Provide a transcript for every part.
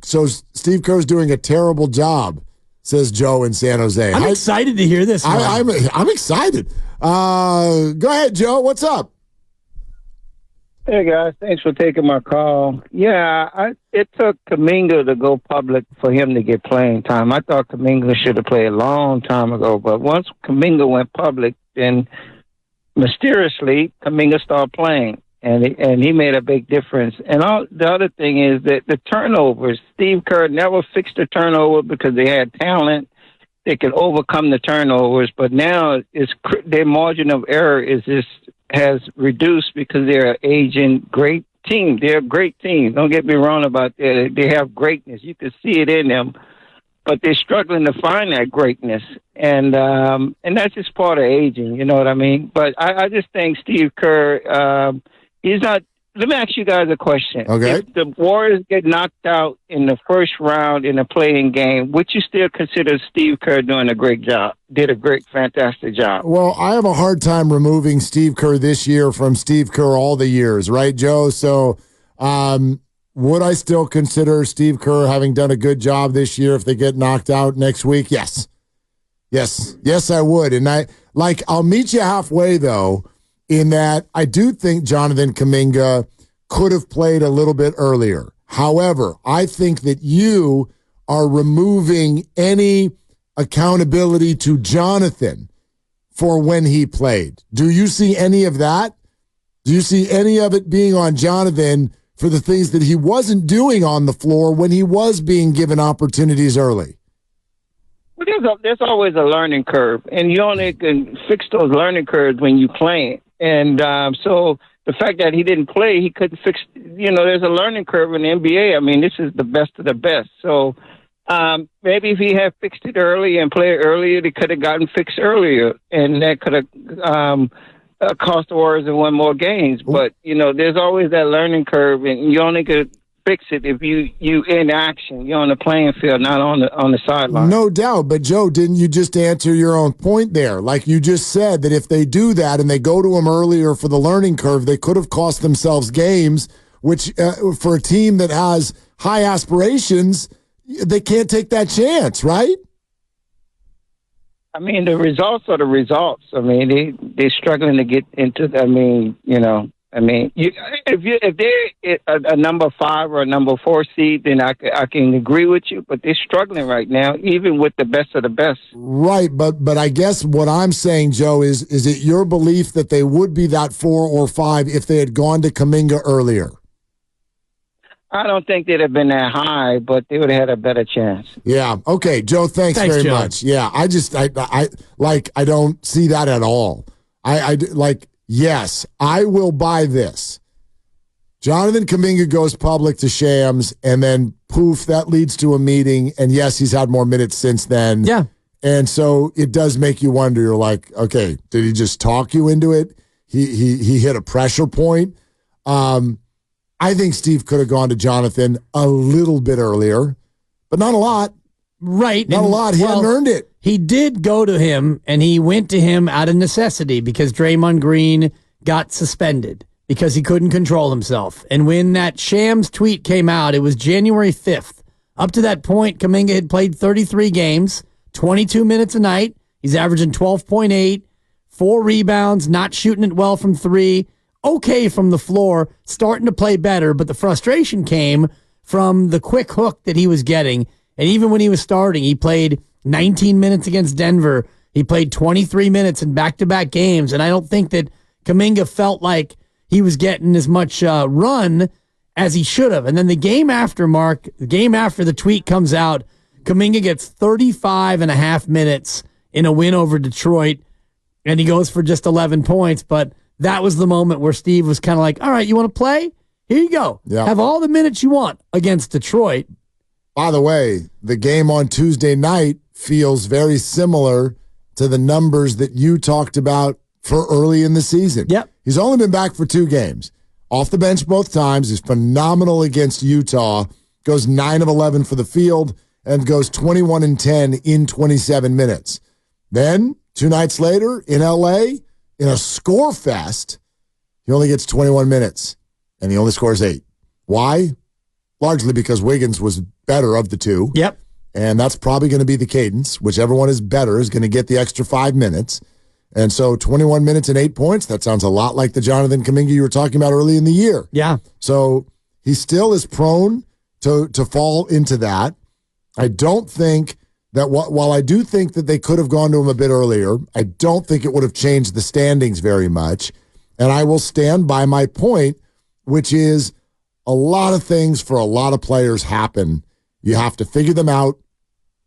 So Steve Kerr's doing a terrible job, says Joe in San Jose. I'm excited to hear this. I'm excited. Go ahead, Joe. What's up? Hey, guys. Thanks for taking my call. Yeah, it took Kaminga to go public for him to get playing time. I thought Kaminga should have played a long time ago, but once Kaminga went public, then mysteriously Kaminga started playing, and he made a big difference. And the other thing is that the turnovers, Steve Kerr never fixed the turnover because they had talent. They could overcome the turnovers, but now their margin of error has reduced because they're an aging great team. They're a great team. Don't get me wrong about that. They have greatness. You can see it in them, but they're struggling to find that greatness. And that's just part of aging, you know what I mean? But I just think Steve Kerr, he's not. Let me ask you guys a question. Okay. If the Warriors get knocked out in the first round in a playing game, would you still consider Steve Kerr doing a great job? Did a fantastic job? Well, I have a hard time removing Steve Kerr this year from Steve Kerr all the years, right, Joe? So would I still consider Steve Kerr having done a good job this year if they get knocked out next week? Yes. Yes, I would. And I'll meet you halfway, though, in that I do think Jonathan Kaminga could have played a little bit earlier. However, I think that you are removing any accountability to Jonathan for when he played. Do you see any of that? Do you see any of it being on Jonathan for the things that he wasn't doing on the floor when he was being given opportunities early? Well, there's always a learning curve, and you only can fix those learning curves when you play. And so the fact that he didn't play, he couldn't fix. There's a learning curve in the NBA. I mean, this is the best of the best. So maybe if he had fixed it early and played earlier, they could have gotten fixed earlier, and that could have cost the Warriors in one more games. But there's always that learning curve, and you only could fix it if you in action. You're on the playing field, not on the sideline. No doubt. But, Joe, didn't you just answer your own point there? Like you just said that if they do that and they go to him earlier for the learning curve, they could have cost themselves games, which for a team that has high aspirations, they can't take that chance, right? I mean, the results are the results. I mean, they're struggling to get into if they're a number 5 or a number 4 seed, then I can agree with you. But they're struggling right now, even with the best of the best. Right, but I guess what I'm saying, Joe, is it your belief that they would be that 4 or 5 if they had gone to Kaminga earlier? I don't think they'd have been that high, but they would have had a better chance. Yeah. Okay, Joe. Thanks very Joe. much. Yeah, I don't see that at all. Yes, I will buy this. Jonathan Kaminga goes public to Shams, and then poof, that leads to a meeting. And yes, he's had more minutes since then. Yeah. And so it does make you wonder. You're like, okay, did he just talk you into it? He hit a pressure point. I think Steve could have gone to Jonathan a little bit earlier, but not a lot. Right. Not a lot. He hadn't earned it. He did go to him, and he went to him out of necessity because Draymond Green got suspended because he couldn't control himself. And when that Shams tweet came out, it was January 5th. Up to that point, Kaminga had played 33 games, 22 minutes a night. He's averaging 12.8, 4 rebounds, not shooting it well from 3, okay from the floor, starting to play better, but the frustration came from the quick hook that he was getting. And even when he was starting, he played 19 minutes against Denver. He played 23 minutes in back-to-back games, and I don't think that Kaminga felt like he was getting as much run as he should have. And then the game after the tweet comes out, Kaminga gets 35 and a half minutes in a win over Detroit, and he goes for just 11 points. But that was the moment where Steve was kind of like, all right, you want to play? Here you go. Yep. Have all the minutes you want against Detroit. By the way, the game on Tuesday night feels very similar to the numbers that you talked about for early in the season. Yep. He's only been back for 2 games. Off the bench both times. He's phenomenal against Utah. Goes 9 of 11 for the field and goes 21 and 10 in 27 minutes. Then, 2 nights later in L.A., in a score fest, he only gets 21 minutes, and he only scores 8. Why? largely because Wiggins was better of the two. Yep. And that's probably going to be the cadence. Whichever one is better is going to get the extra 5 minutes. And so 21 minutes and 8 points, that sounds a lot like the Jonathan Kaminga you were talking about early in the year. Yeah. So he still is prone to fall into that. I don't think that while I do think that they could have gone to him a bit earlier, I don't think it would have changed the standings very much. And I will stand by my point, which is a lot of things for a lot of players happen. You have to figure them out.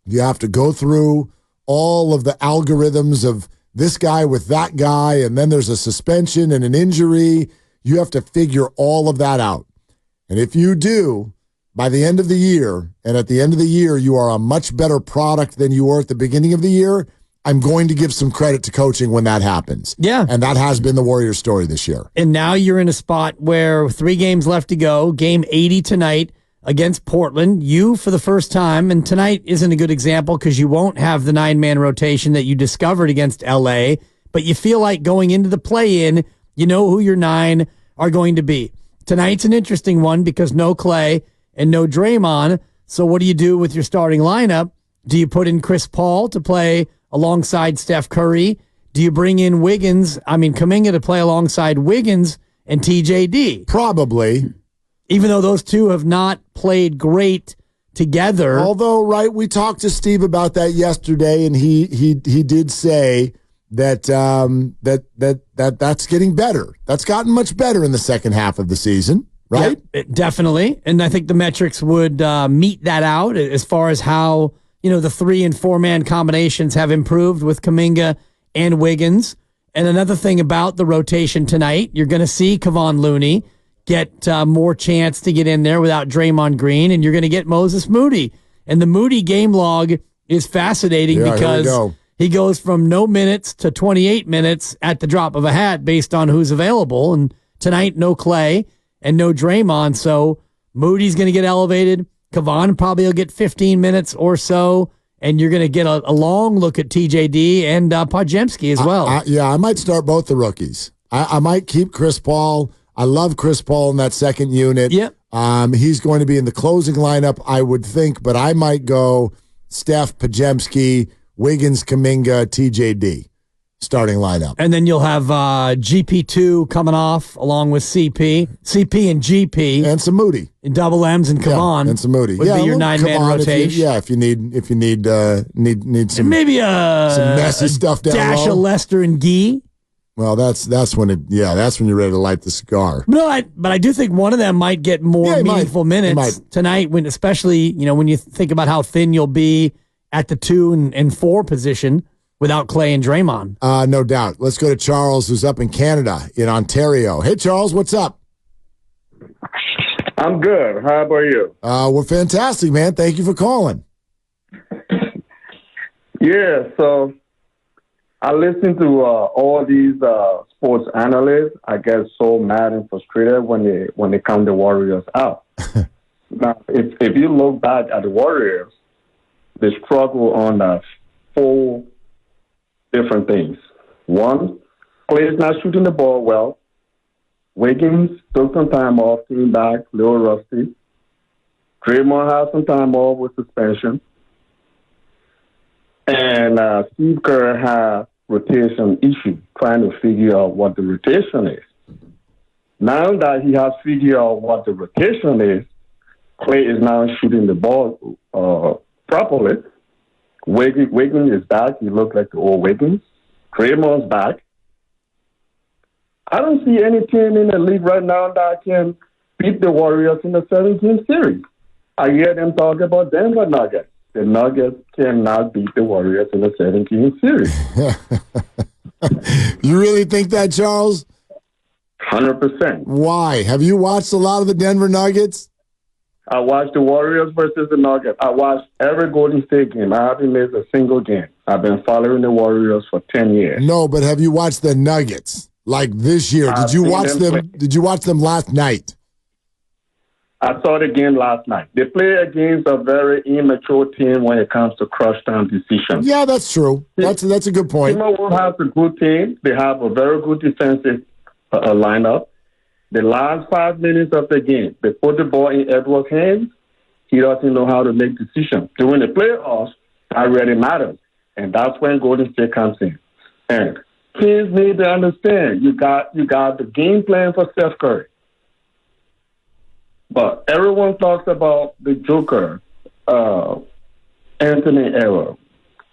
You have to go through all of the algorithms of this guy with that guy, and then there's a suspension and an injury. You have to figure all of that out. And if you do, by the end of the year, and at the end of the year, you are a much better product than you were at the beginning of the year, I'm going to give some credit to coaching when that happens. Yeah. And that has been the Warriors' story this year. And now you're in a spot where 3 games left to go, game 80 tonight against Portland. You, for the first time, and tonight isn't a good example because you won't have the 9-man rotation that you discovered against L.A., but you feel like going into the play-in, you know who your 9 are going to be. Tonight's an interesting one because no Klay and no Draymond. So what do you do with your starting lineup? Do you put in Chris Paul to play alongside Steph Curry? Do you bring in Kaminga to play alongside Wiggins and TJD? Probably. Even though those two have not played great together. Although, right, we talked to Steve about that yesterday, and he did say that that's getting better. That's gotten much better in the second half of the season, right? Yeah, definitely. And I think the metrics would meet that out as far as how, the 3- and 4-man combinations have improved with Kaminga and Wiggins. And another thing about the rotation tonight, you're going to see Kevon Looney get more chance to get in there without Draymond Green, and you're going to get Moses Moody. And the Moody game log is fascinating because he goes from no minutes to 28 minutes at the drop of a hat based on who's available. And tonight, no Klay and no Draymond, so Moody's going to get elevated. Kevon probably will get 15 minutes or so, and you're going to get a long look at TJD and Podziemski as well. I might start both the rookies. I might keep Chris Paul. I love Chris Paul in that second unit. Yep. He's going to be in the closing lineup, I would think, but I might go Steph, Podziemski, Wiggins, Kaminga, TJD starting lineup. And then you'll have GP2 coming off along with CP and GP. And some Moody. And double M's and Kevon. Yeah, and some Moody. Would be your 9-man rotation. If you need some, and maybe some messy stuff down dash low. of Lester and Gee. Well, that's when you're ready to light the cigar. But I do think one of them might get more meaningful minutes tonight, especially when you think about how thin you'll be at the 2 and 4 position without Klay and Draymond. No doubt. Let's go to Charles, who's up in Canada, in Ontario. Hey, Charles, what's up? I'm good. How about you? We're fantastic, man. Thank you for calling. Yeah, so I listen to all these sports analysts. I get so mad and frustrated when they count the Warriors out. Now, if you look back at the Warriors, they struggle on 4 different things. One, Klay is not shooting the ball well. Wiggins took some time off, came back, a little rusty. Draymond had some time off with suspension. And Steve Kerr had rotation issue, trying to figure out what the rotation is. Now that he has figured out what the rotation is, Klay is now shooting the ball properly. Wiggins is back. He looks like the old Wiggins. Draymond's back. I don't see any team in the league right now that can beat the Warriors in the 7-game series. I hear them talk about Denver Nuggets. The Nuggets cannot beat the Warriors in a 7-game series. You really think that, Charles? 100%. Why? Have you watched a lot of the Denver Nuggets? I watched the Warriors versus the Nuggets. I watched every Golden State game. I haven't missed a single game. I've been following the Warriors for 10 years. No, but have you watched the Nuggets like this year? Did you watch them? Did you watch them last night? I saw the game last night. They play against a very immature team when it comes to crunch time decisions. Yeah, that's true. That's a good point. Timberwolves has a good team. They have a very good defensive lineup. the last 5 minutes of the game, they put the ball in Edwards' hands. He doesn't know how to make decisions. During the playoffs, that really matters. And that's when Golden State comes in. And teams need to understand you got the game plan for Steph Curry. But everyone talks about the Joker, Anthony Era,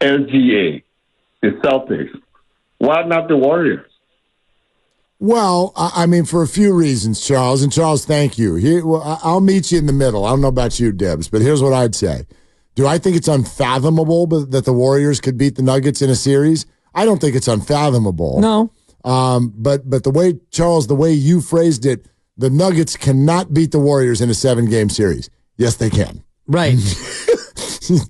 SGA, the Celtics. Why not the Warriors? Well, I mean, for a few reasons, Charles. And Charles, thank you. I'll meet you in the middle. I don't know about you, Dibs, but here's what I'd say. Do I think it's unfathomable that the Warriors could beat the Nuggets in a series? I don't think it's unfathomable. No. But the way, Charles, the way you phrased it, the Nuggets cannot beat the Warriors in a 7-game series. Yes, they can. Right.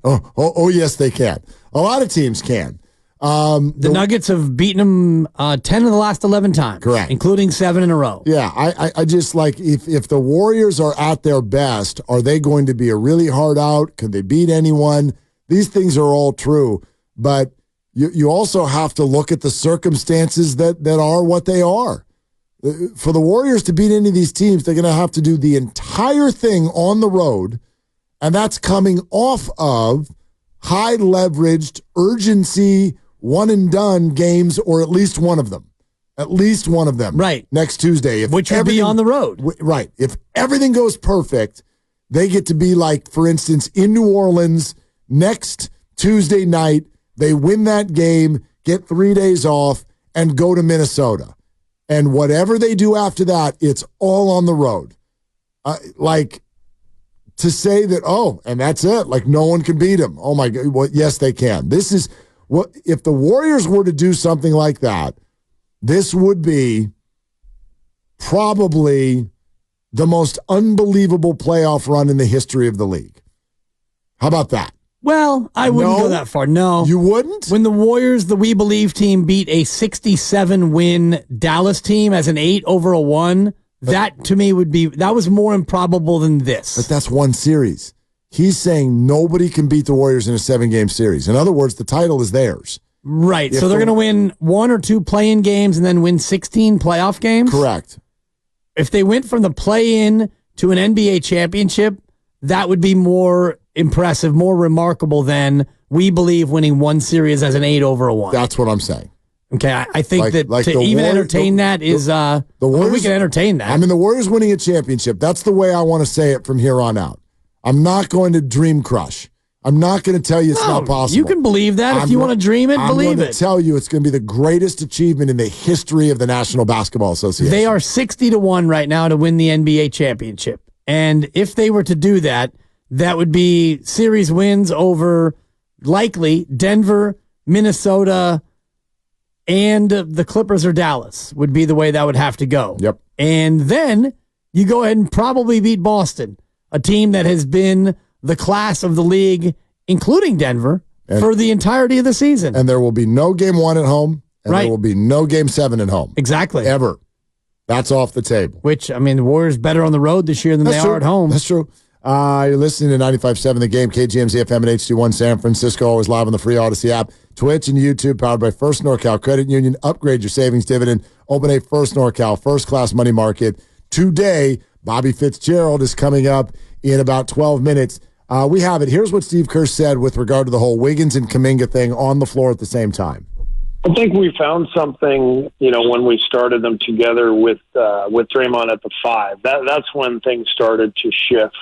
Oh, yes, they can. A lot of teams can. The Nuggets have beaten them 10 of the last 11 times. Correct. Including 7 in a row. Yeah, I just like, if the Warriors are at their best, are they going to be a really hard out? Could they beat anyone? These things are all true. But you also have to look at the circumstances that are what they are. For the Warriors to beat any of these teams, they're going to have to do the entire thing on the road, and that's coming off of high-leveraged, urgency, one-and-done games, or at least one of them. At least one of them. Right. Next Tuesday. Which would be on the road. Right. If everything goes perfect, they get to be like, for instance, in New Orleans next Tuesday night. They win that game, get 3 days off, and go to Minnesota. And whatever they do after that, it's all on the road. Like, to say that, and that's it, like no one can beat them. Oh, my God. Well, yes, they can. This is what, if the Warriors were to do something like that, this would be probably the most unbelievable playoff run in the history of the league. How about that? Well, I wouldn't go that far. No. You wouldn't? When the Warriors, the We Believe team, beat a 67-win Dallas team as an 8-1, that to me that was more improbable than this. But that's one series. He's saying nobody can beat the Warriors in a 7-game series. In other words, the title is theirs. Right. So they're going to win 1 or 2 play-in games and then win 16 playoff games? Correct. If they went from the play-in to an NBA championship, that would be more impressive, more remarkable than We Believe winning one series as an 8-1. That's what I'm saying. Okay, I think to even entertain that is the Warriors, we can entertain that. I mean, the Warriors winning a championship. That's the way I want to say it from here on out. I'm not going to dream crush. I'm not going to tell you it's not possible. You can believe that. If you want to dream it, believe it. I'm going to tell you it's going to be the greatest achievement in the history of the National Basketball Association. They are 60-1 right now to win the NBA championship. And if they were to do that, that would be series wins over likely Denver, Minnesota, and the Clippers or Dallas would be the way that would have to go. Yep. And then you go ahead and probably beat Boston, a team that has been the class of the league, including Denver, for the entirety of the season. And there will be no game 1 at home, and right. There will be no game 7 at home. Exactly. Ever. That's off the table. Which, I mean, the Warriors better on the road this year than they are at home. That's true. You're listening to 95.7 The Game, KGMZ FM and HD1 San Francisco, always live on the free Odyssey app, Twitch and YouTube, powered by First NorCal Credit Union. Upgrade your savings dividend. Open a First NorCal first-class money market today. Bobby Fitzgerald is coming up in about 12 minutes. We have it. Here's what Steve Kerr said with regard to the whole Wiggins and Kaminga thing on the floor at the same time. I think we found something, when we started them together with Draymond at the 5. That's when things started to shift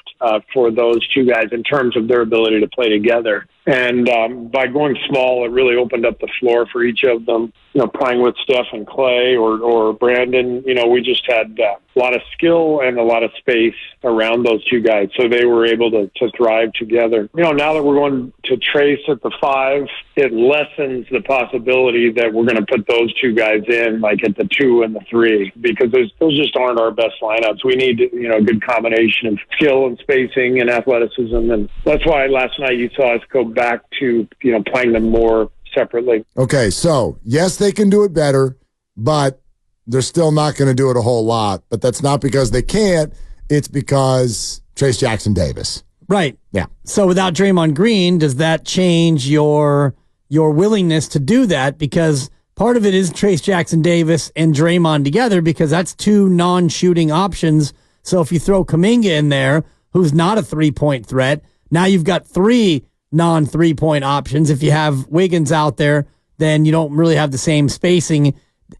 for those two guys in terms of their ability to play together. And by going small, it really opened up the floor for each of them. Playing with Steph and Klay or Brandon, we just had a lot of skill and a lot of space around those two guys. So they were able to thrive together. Now that we're going to Trace at the 5, it lessens the possibility that we're going to put those two guys in like at the 2 and the 3, because those just aren't our best lineups. We need, a good combination of skill and spacing and athleticism. And that's why last night you saw us go back to, playing them more separately. Okay, so yes, they can do it better, but they're still not going to do it a whole lot. But that's not because they can't. It's because Trace Jackson Davis. Right. Yeah. So without Draymond Green, does that change your willingness to do that? Because part of it is Trace Jackson Davis and Draymond together because that's two non-shooting options. So if you throw Kaminga in there, who's not a three-point threat, now you've got three non-three-point options. If you have Wiggins out there, then you don't really have the same spacing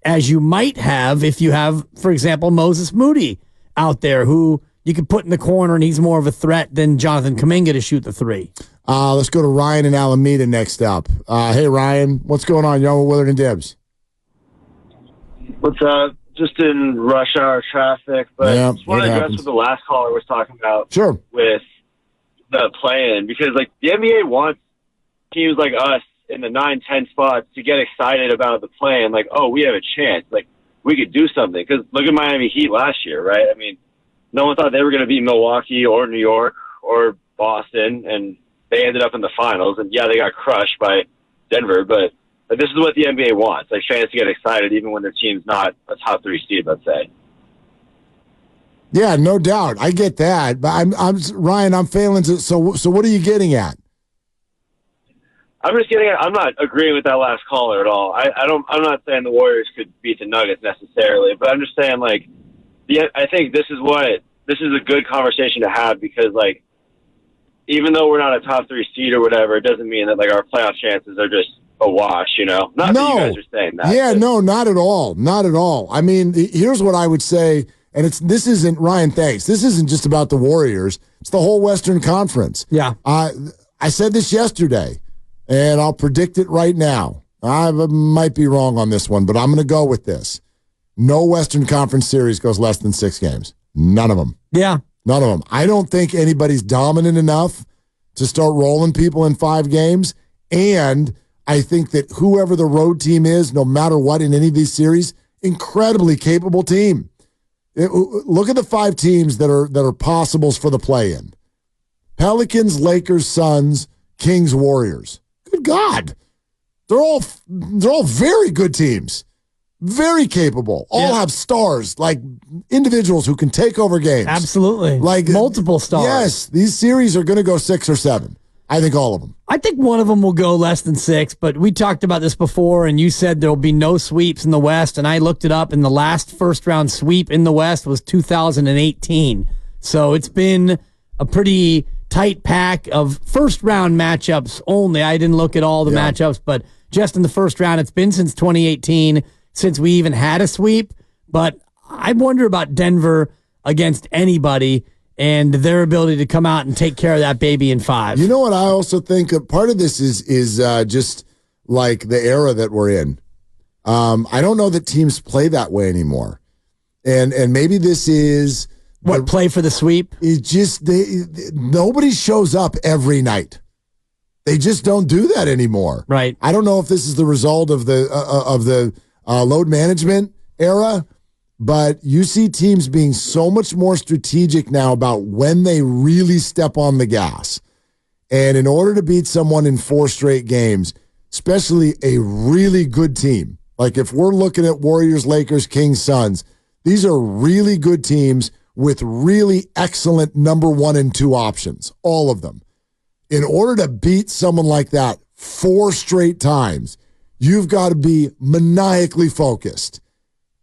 as you might have if you have, for example, Moses Moody out there, who you could put in the corner and he's more of a threat than Jonathan Kaminga to shoot the three. Let's go to Ryan in Alameda next up. Hey, Ryan, what's going on? You're with Willard and Dibs. What's up? Just in rush hour traffic, but yeah, just want to address what the last caller was talking about. Sure. With the play-in, because like the NBA wants teams like us in the 9-10 spots to get excited about the play-in, like, oh, we have a chance, like we could do something. Because look at Miami Heat last year, right? I mean, no one thought they were going to beat Milwaukee or New York or Boston, and they ended up in the finals. And yeah, they got crushed by Denver, but this is what the NBA wants, like fans to get excited even when their team's not a top 3 seed, let's say. Yeah, no doubt. I get that. But I'm Ryan, I'm failing to, so what are you getting at? I'm just getting at, I'm not agreeing with that last caller at all. I'm not saying the Warriors could beat the Nuggets necessarily, but I'm just saying like I think this is a good conversation to have, because like even though we're not a top 3 seed or whatever, it doesn't mean that like our playoff chances are just a wash, you know? Not that you guys are saying that. Yeah, no, not at all. Not at all. I mean, here's what I would say, and this isn't, Ryan, thanks. This isn't just about the Warriors. It's the whole Western Conference. Yeah. I said this yesterday, and I'll predict it right now. I might be wrong on this one, but I'm going to go with this. No Western Conference series goes less than 6 games. None of them. Yeah. None of them. I don't think anybody's dominant enough to start rolling people in 5 games, and I think that whoever the road team is, no matter what in any of these series, incredibly capable team. Look at the 5 teams that are possibles for the play-in. Pelicans, Lakers, Suns, Kings, Warriors. Good God. They're all very good teams. Very capable. All have stars, like individuals who can take over games. Absolutely. Like multiple stars. Yes, these series are going to go 6 or 7. I think all of them. I think one of them will go less than 6, but we talked about this before, and you said there will be no sweeps in the West, and I looked it up, and the last first-round sweep in the West was 2018. So it's been a pretty tight pack of first-round matchups only. I didn't look at all the matchups, but just in the first round, it's been since 2018 since we even had a sweep. But I wonder about Denver against anybody and their ability to come out and take care of that baby in 5. You know what I also think? Part of this is just like the era that we're in. I don't know that teams play that way anymore. And maybe this is... play for the sweep? It's just nobody shows up every night. They just don't do that anymore. Right. I don't know if this is the result of the load management era, but you see teams being so much more strategic now about when they really step on the gas. And in order to beat someone in 4 straight games, especially a really good team, like if we're looking at Warriors, Lakers, Kings, Suns, these are really good teams with really excellent number 1 and 2 options, all of them. In order to beat someone like that 4 straight times, you've got to be maniacally focused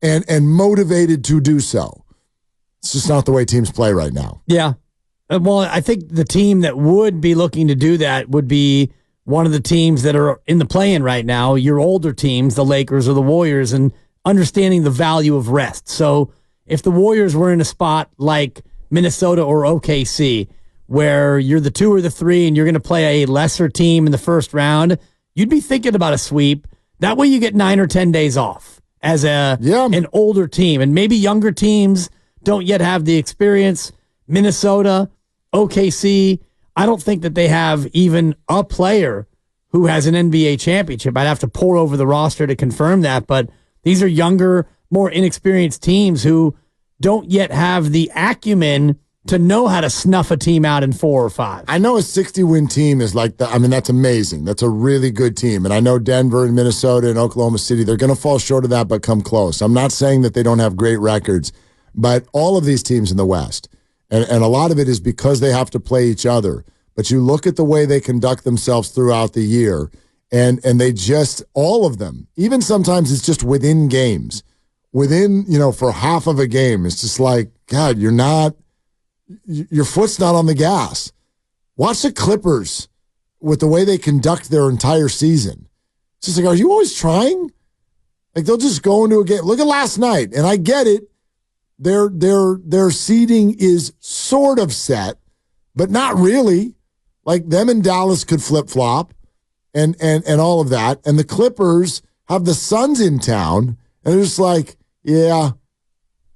and motivated to do so. It's just not the way teams play right now. Yeah. Well, I think the team that would be looking to do that would be one of the teams that are in the play-in right now, your older teams, the Lakers or the Warriors, and understanding the value of rest. So if the Warriors were in a spot like Minnesota or OKC, where you're the 2 or the 3 and you're going to play a lesser team in the first round, you'd be thinking about a sweep. That way you get 9 or 10 days off as an older team. And maybe younger teams don't yet have the experience. Minnesota, OKC, I don't think that they have even a player who has an NBA championship. I'd have to pour over the roster to confirm that, but these are younger, more inexperienced teams who don't yet have the acumen to know how to snuff a team out in 4 or 5. I know a 60-win team is like that. I mean, that's amazing. That's a really good team. And I know Denver and Minnesota and Oklahoma City, they're going to fall short of that but come close. I'm not saying that they don't have great records, but all of these teams in the West, and a lot of it is because they have to play each other. But you look at the way they conduct themselves throughout the year, And they just, all of them, even sometimes it's just within games, for half of a game, it's just like, God, your foot's not on the gas. Watch the Clippers with the way they conduct their entire season. It's just like, are you always trying? Like, they'll just go into a game. Look at last night, and I get it. Their seeding is sort of set, but not really. Like, them and Dallas could flip-flop and all of that. And the Clippers have the Suns in town, and they're just like, yeah,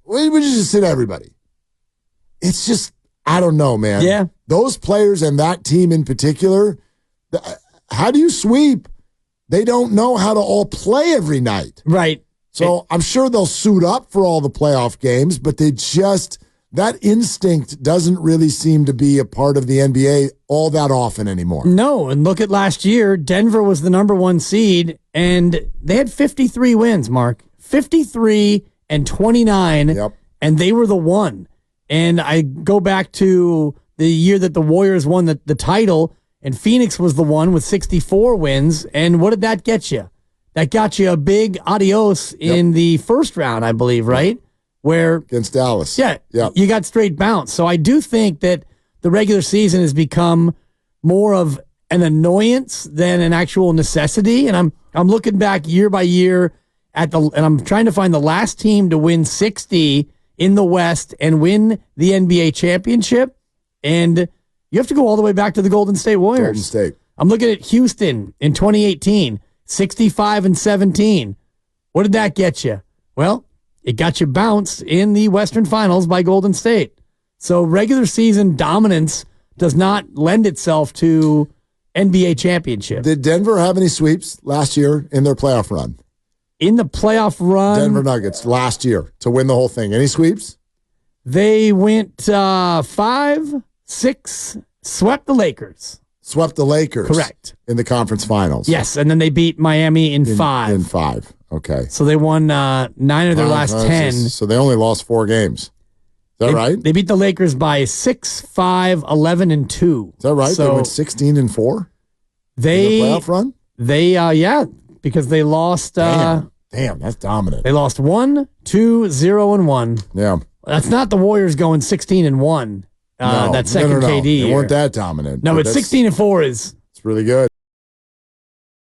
we just sit everybody. It's just, I don't know, man. Yeah. Those players and that team in particular, how do you sweep? They don't know how to all play every night. Right. So I'm sure they'll suit up for all the playoff games, but that instinct doesn't really seem to be a part of the NBA all that often anymore. No, and look at last year. Denver was the number 1 seed, and they had 53 wins, Mark. 53 and 29, Yep. and they were the one. And I go back to the year that the Warriors won the title, and Phoenix was the one with 64 wins. And what did that get you? That got you a big adios in the first round, I believe, right? Where Against Dallas. Yeah, you got straight bounce. So I do think that the regular season has become more of an annoyance than an actual necessity. And I'm looking back year by year and I'm trying to find the last team to win 60 in the West and win the NBA championship. And you have to go all the way back to the Golden State Warriors. Golden State. I'm looking at Houston in 2018, 65 and 17. What did that get you? Well, it got you bounced in the Western Finals by Golden State. So regular season dominance does not lend itself to NBA championship. Did Denver have any sweeps last year in their playoff run? In the playoff run, Denver Nuggets last year to win the whole thing. Any sweeps? They went 5, 6, swept the Lakers. Swept the Lakers. Correct. In the conference finals. Yes, and then they beat Miami in 5. In 5. Okay. So they won 9 of their last 10. So they only lost 4 games. Is that right? They beat the Lakers by 6, 5, 11, and 2. Is that right? So they went 16 and 4 they, in the playoff run? Yeah, because they lost. Damn, that's dominant. They lost 1, 2, 0, and 1. Yeah. That's not the Warriors going 16 and 1. No, that second KD They year. weren't that dominant. No, but 16 and 4 is it's really good.